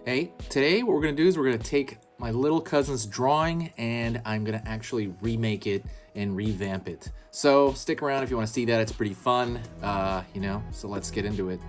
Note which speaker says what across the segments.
Speaker 1: Hey, today what we're gonna do is we're gonna take my little cousin's drawing and I'm gonna actually remake it and revamp it. So stick around if you wanna see that, it's pretty fun, so let's get into it.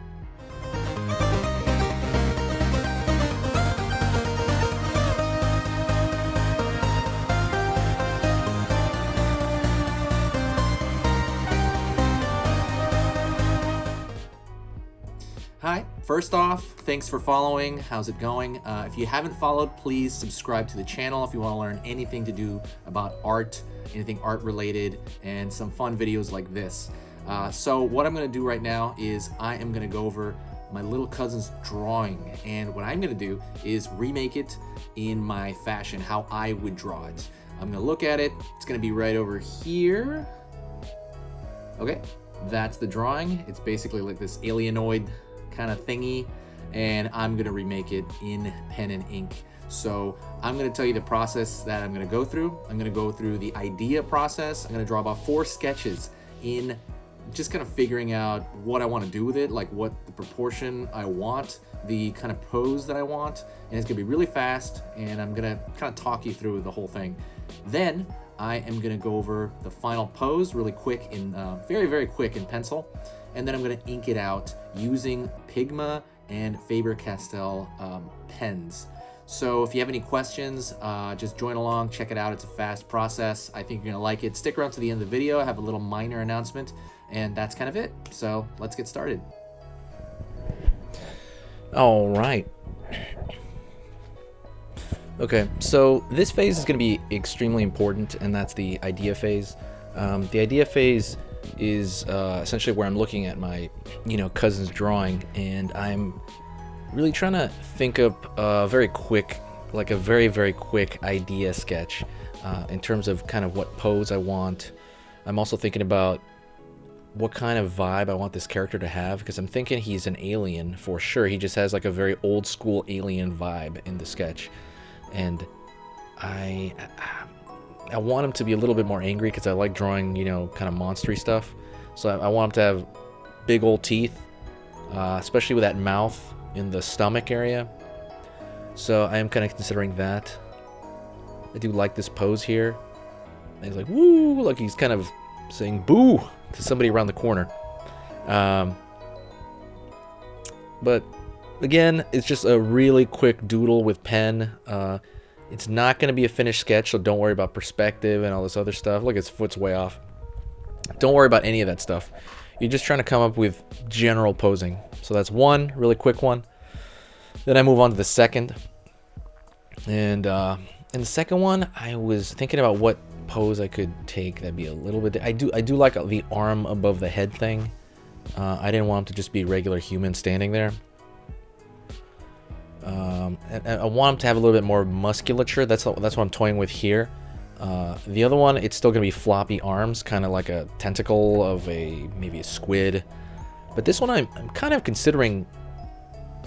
Speaker 1: Hi, first off, thanks for following. How's it going? If you haven't followed, please subscribe to the channel if you want to learn anything to do about art, anything art related, and some fun videos like this. So what I'm going to do right now is I am going to go over my little cousin's drawing, and what I'm going to do is remake it in my fashion, how I would draw it. I'm going to look at it. It's going to be right over here. Okay, that's the drawing. It's basically like this alienoid kind of thingy, and I'm gonna remake it in pen and ink. So I'm gonna tell you the process that I'm gonna go through. I'm gonna go through the idea process. I'm gonna draw about 4 sketches in just kind of figuring out what I want to do with it, like what the proportion I want, the kind of pose that I want, and it's gonna be really fast, and I'm gonna kind of talk you through the whole thing. Then I am gonna go over the final pose really quick in very quick in pencil, and then I'm gonna ink it out using Pigma and Faber-Castell pens. So if you have any questions, just join along, check it out. It's a fast process. I think you're gonna like it. Stick around to the end of the video. I have a little minor announcement, and that's kind of it. So let's get started.
Speaker 2: All right. Okay, so this phase is going to be extremely important, and that's the idea phase. The idea phase is essentially where I'm looking at my, cousin's drawing, and I'm really trying to think up a very quick, like a very quick idea sketch in terms of kind of what pose I want. I'm also thinking about what kind of vibe I want this character to have, because I'm thinking he's an alien for sure. He just has like a very old school alien vibe in the sketch. And I want him to be a little bit more angry because I like drawing, kind of monstery stuff. So I want him to have big old teeth, especially with that mouth in the stomach area. So I am kind of considering that. I do like this pose here. And he's like, woo, like he's kind of saying boo to somebody around the corner. But again, it's just a really quick doodle with pen. It's not going to be a finished sketch, so don't worry about perspective and all this other stuff. Look, his foot's way off. Don't worry about any of that stuff. You're just trying to come up with general posing. So that's one really quick one. Then I move on to the second. And in the second one, I was thinking about what pose I could take that'd be a little bit... I do like the arm above the head thing. I didn't want him to just be regular human standing there. And I want him to have a little bit more musculature. That's what I'm toying with here. The other one, it's still gonna be floppy arms, kind of like a tentacle of maybe a squid. But this one, I'm kind of considering,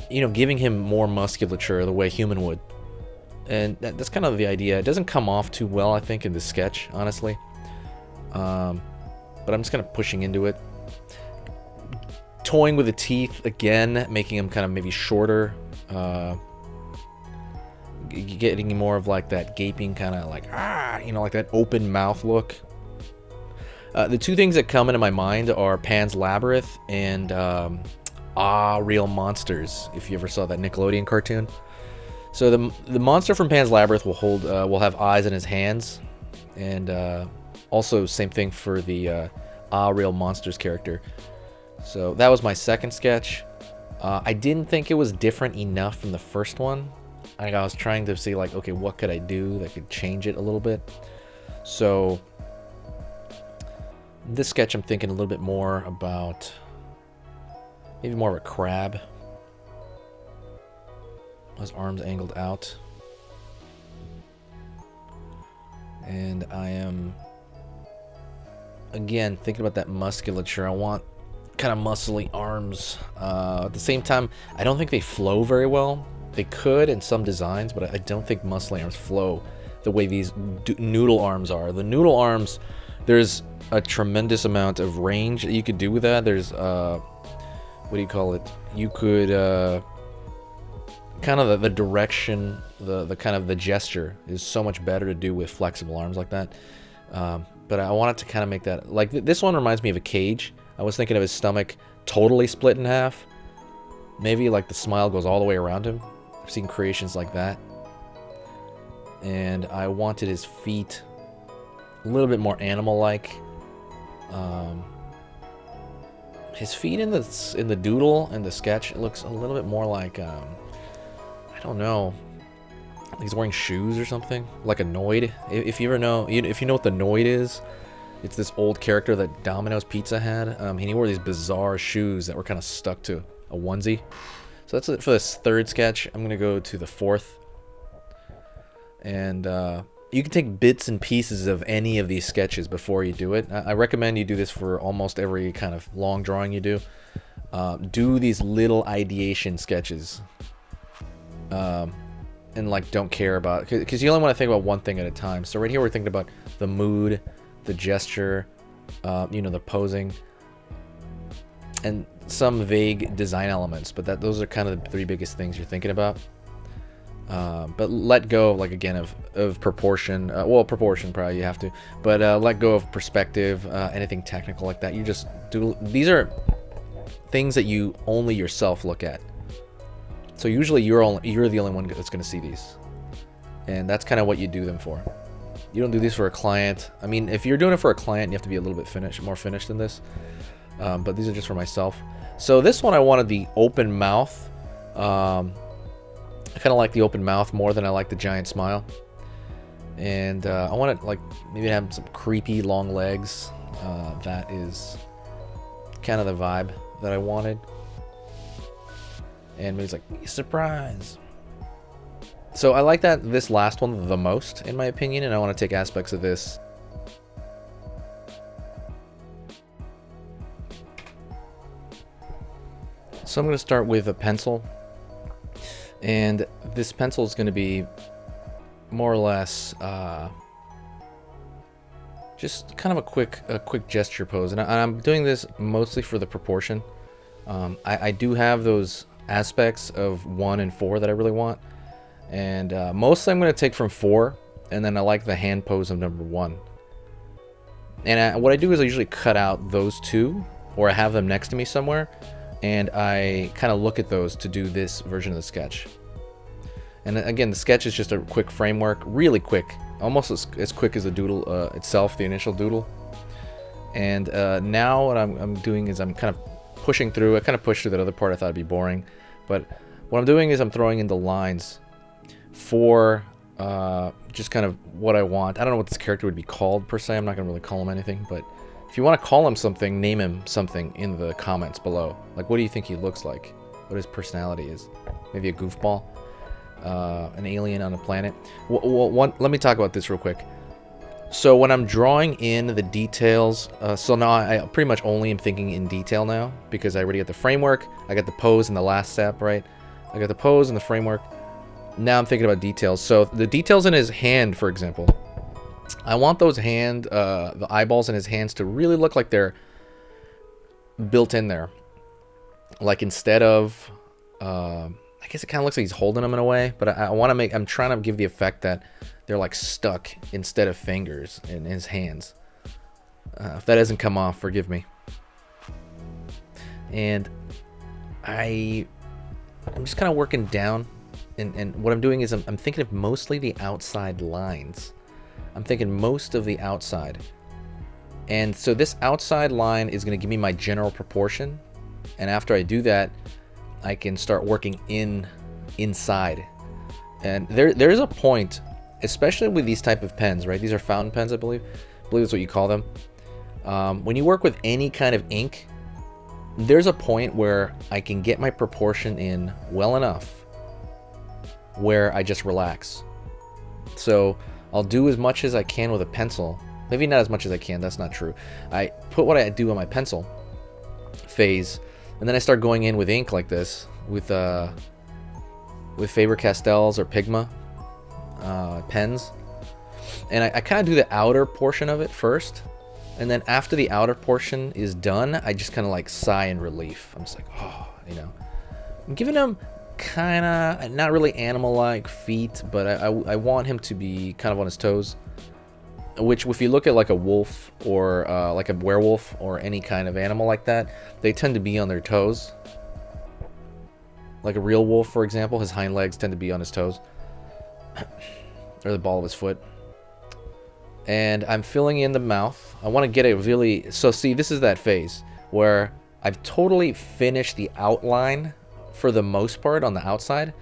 Speaker 2: giving him more musculature the way human would. And that's kind of the idea. It doesn't come off too well, I think, in this sketch, honestly. But I'm just kind of pushing into it. Toying with the teeth again, making them kind of maybe shorter. Getting more of like that gaping kind of like like that open mouth look. The two things that come into my mind are Pan's Labyrinth and Real Monsters, if you ever saw that Nickelodeon cartoon. So the monster from Pan's Labyrinth will have eyes in his hands, and also same thing for the Real Monsters character. So that was my second sketch. I didn't think it was different enough from the first one. I was trying to see like, okay, what could I do that could change it a little bit? So this sketch, I'm thinking a little bit more about maybe more of a crab. His arms angled out. And I am, again, thinking about that musculature. I want kind of muscly arms. At the same time, I don't think they flow very well. They could in some designs, but I don't think muscly arms flow the way these noodle arms are. The noodle arms, there's a tremendous amount of range that you could do with that. There's what do you call it? You could kind of the direction, the kind of the gesture is so much better to do with flexible arms like that. But I wanted to kind of make that, like this one reminds me of a cage. I was thinking of his stomach totally split in half. Maybe like the smile goes all the way around him. I've seen creations like that. And I wanted his feet a little bit more animal-like. His feet in the doodle and the sketch, it looks a little bit more like I don't know, like he's wearing shoes or something, like a Noid. If you know what the Noid is, it's this old character that Domino's Pizza had. And he wore these bizarre shoes that were kind of stuck to a onesie. So that's it for this third sketch. I'm gonna go to the fourth, and you can take bits and pieces of any of these sketches before you do it. I recommend you do this for almost every kind of long drawing you do. Do these little ideation sketches, and like don't care about, because you only want to think about one thing at a time. So right here we're thinking about the mood, the gesture, the posing, and some vague design elements. But those are kind of the three biggest things you're thinking about. But let go, like again, of proportion. Well, proportion probably you have to, but let go of perspective, anything technical like that. You just do. These are things that you only yourself look at. So usually you're the only one that's going to see these, and that's kind of what you do them for. You don't do these for a client. I mean, if you're doing it for a client, you have to be a little bit more finished than this. But these are just for myself. So this one I wanted the open mouth. I kind of like the open mouth more than I like the giant smile. And I want to like maybe have some creepy long legs. That is kind of the vibe that I wanted. And maybe it's like, surprise. So I like this last one the most, in my opinion, and I want to take aspects of this. So I'm going to start with a pencil. And this pencil is going to be more or less just kind of a quick gesture pose. And I'm doing this mostly for the proportion. I do have those aspects of 1 and 4 that I really want. And mostly I'm going to take from 4. And then I like the hand pose of number 1. And what I do is I usually cut out those two, or I have them next to me somewhere. And I kind of look at those to do this version of the sketch. And again, the sketch is just a quick framework, really quick, almost as quick as the doodle itself, the initial doodle. And now what I'm doing is I'm kind of pushing through. I kind of pushed through that other part. I thought it'd be boring, but what I'm doing is I'm throwing in the lines for just kind of what I want. I don't know what this character would be called per se. I'm not gonna really call him anything, but if you want to call him something, name him something in the comments below. Like, what do you think he looks like? What his personality is? Maybe a goofball? An alien on a planet? Let me talk about this real quick. So when I'm drawing in the details, so now I pretty much only am thinking in detail now, because I already got the framework, I got the pose in the last step, right? I got the pose and the framework. Now I'm thinking about details. So the details in his hand, for example, I want those the eyeballs in his hands to really look like they're built in there. Like instead of, I guess it kind of looks like he's holding them in a way, but I'm trying to give the effect that they're like stuck instead of fingers in his hands. If that doesn't come off, forgive me. And I'm just kind of working down, and what I'm doing is I'm thinking of mostly the outside lines. I'm thinking most of the outside. And so this outside line is going to give me my general proportion. And after I do that, I can start working inside. And there's a point, especially with these type of pens, right? These are fountain pens, I believe. I believe that's what you call them. When you work with any kind of ink, there's a point where I can get my proportion in well enough where I just relax. So I'll do as much as I can with a pencil. Maybe not as much as I can, that's not true. I put what I do on my pencil phase, and then I start going in with ink like this, with Faber-Castells or Pigma pens. And I kind of do the outer portion of it first, and then after the outer portion is done, I just kind of like sigh in relief. I'm just like, oh, I'm giving them kind of not really animal-like feet, but I want him to be kind of on his toes. Which, if you look at like a wolf or like a werewolf or any kind of animal like that, they tend to be on their toes. Like a real wolf, for example, his hind legs tend to be on his toes. Or the ball of his foot. And I'm filling in the mouth. I want to get a really... So see, this is that phase where I've totally finished the outline for the most part on the outside.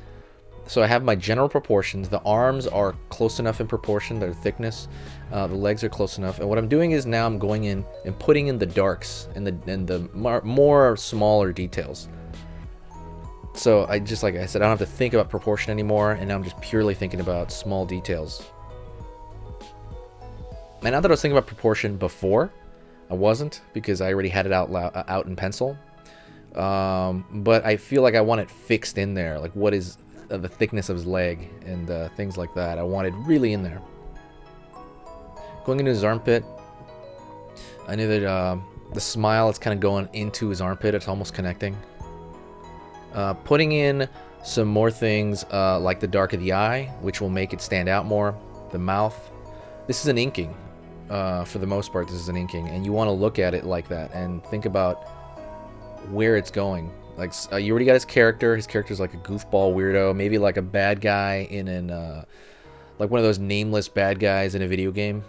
Speaker 2: So I have my general proportions. The arms are close enough in proportion, their thickness. The legs are close enough. And what I'm doing is now I'm going in and putting in the darks and the more smaller details. So I just, like I said, I don't have to think about proportion anymore, and now I'm just purely thinking about small details. And not that I was thinking about proportion before, I wasn't, because I already had it out in pencil. But I feel like I want it fixed in there, like what is the thickness of his leg and things like that. I wanted really in there. Going into his armpit, I knew that the smile is kind of going into his armpit. It's almost connecting. Putting in some more things like the dark of the eye, which will make it stand out more. The mouth. This is an inking. For the most part, this is an inking. And you want to look at it like that and think about where it's going. Like, you already got his character. His character's like a goofball weirdo. Maybe like a bad guy in like one of those nameless bad guys in a video game.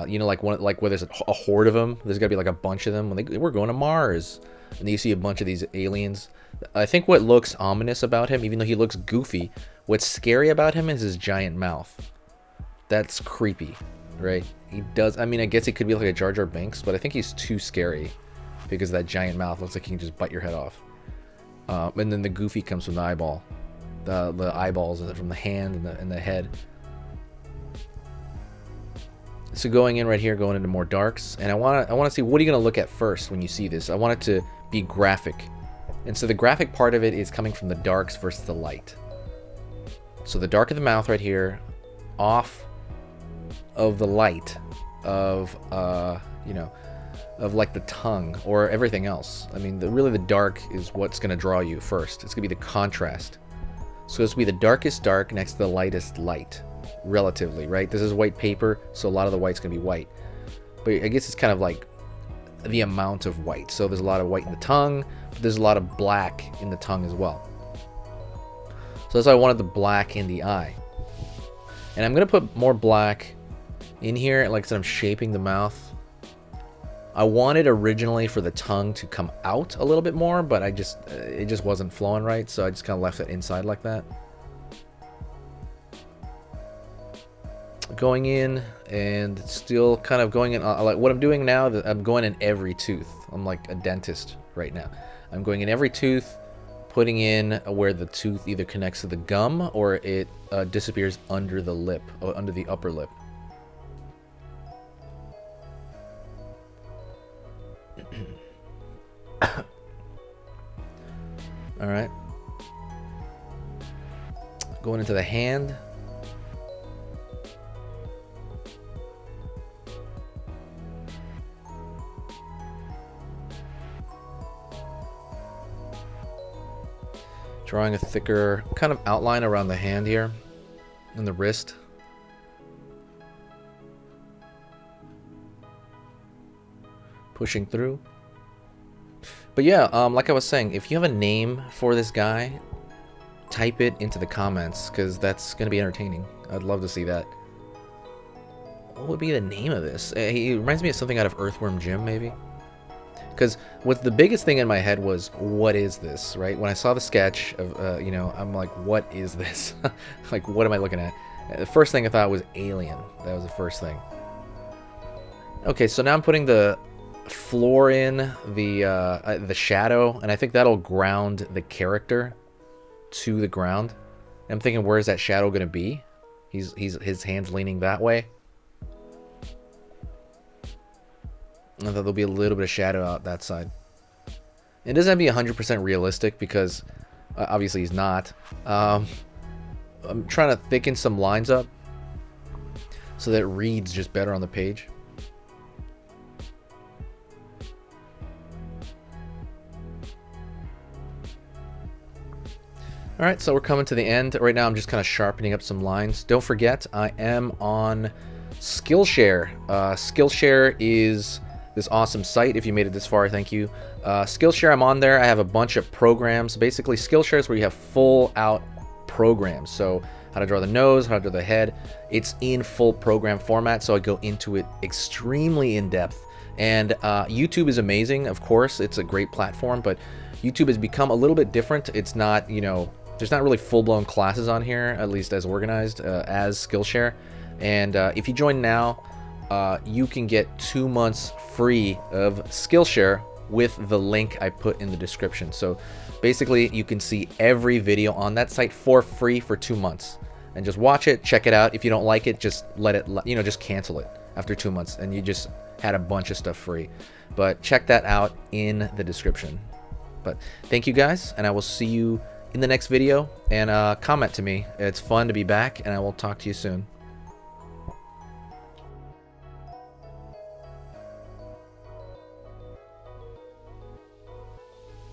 Speaker 2: You know, like where there's a horde of them. There's got to be like a bunch of them. When we're going to Mars. And you see a bunch of these aliens. I think what looks ominous about him, even though he looks goofy, what's scary about him is his giant mouth. That's creepy, right? He does, I mean, I guess he could be like a Jar Jar Binks, but I think he's too scary because of that giant mouth. Looks like he can just bite your head off. And then the goofy comes from the eyeball. The eyeballs from the hand and the head. So going in right here, going into more darks, and I want to see, what are you going to look at first when you see this? I want it to be graphic. And so the graphic part of it is coming from the darks versus the light. So the dark of the mouth right here, off of the light of, you know, of like the tongue or everything else. I mean, really the dark is what's going to draw you first. It's going to be the contrast. So it's going to be the darkest dark next to the lightest light, relatively, right? This is white paper, so a lot of the white's going to be white. But I guess it's kind of like the amount of white. So there's a lot of white in the tongue, but there's a lot of black in the tongue as well. So that's why I wanted the black in the eye. And I'm going to put more black in here. Like I said, I'm shaping the mouth. I wanted originally for the tongue to come out a little bit more, but it just wasn't flowing right, so I just kind of left it inside like that. Going in and still kind of going in, like what I'm doing now, I'm going in every tooth. I'm like a dentist right now. I'm going in every tooth, putting in where the tooth either connects to the gum or it disappears under the lip, or under the upper lip. All right. Going into the hand. Drawing a thicker kind of outline around the hand here and the wrist. Pushing through. But yeah, like I was saying, if you have a name for this guy, type it into the comments, because that's going to be entertaining. I'd love to see that. What would be the name of this? He reminds me of something out of Earthworm Jim, maybe? Because what the biggest thing in my head was, what is this, right? When I saw the sketch of, you know, I'm like, what is this? Like, what am I looking at? The first thing I thought was alien. That was the first thing. Okay, so now I'm putting the floor in, the shadow, and I think that'll ground the character to the ground. I'm thinking, where's that shadow going to be? His hand's leaning that way. And there'll be a little bit of shadow out that side. It doesn't have to be 100% realistic because obviously he's not. I'm trying to thicken some lines up so that it reads just better on the page. All right, so we're coming to the end. Right now I'm just kind of sharpening up some lines. Don't forget, I am on Skillshare. Skillshare is this awesome site. If you made it this far, thank you. Skillshare, I'm on there. I have a bunch of programs. Basically, Skillshare is where you have full out programs. So how to draw the nose, how to draw the head. It's in full program format, so I go into it extremely in depth. And YouTube is amazing, of course. It's a great platform, but YouTube has become a little bit different. It's not, you know, there's not really full-blown classes on here, at least as organized as Skillshare. And if you join now, you can get 2 months free of Skillshare with the link I put in the description. So basically, you can see every video on that site for free for 2 months. And just watch it, check it out. If you don't like it, just let it, you know, just cancel it after 2 months, and you just had a bunch of stuff free. But check that out in the description. But thank you guys, and I will see you in the next video, and comment to me. It's fun to be back, and I will talk to you soon.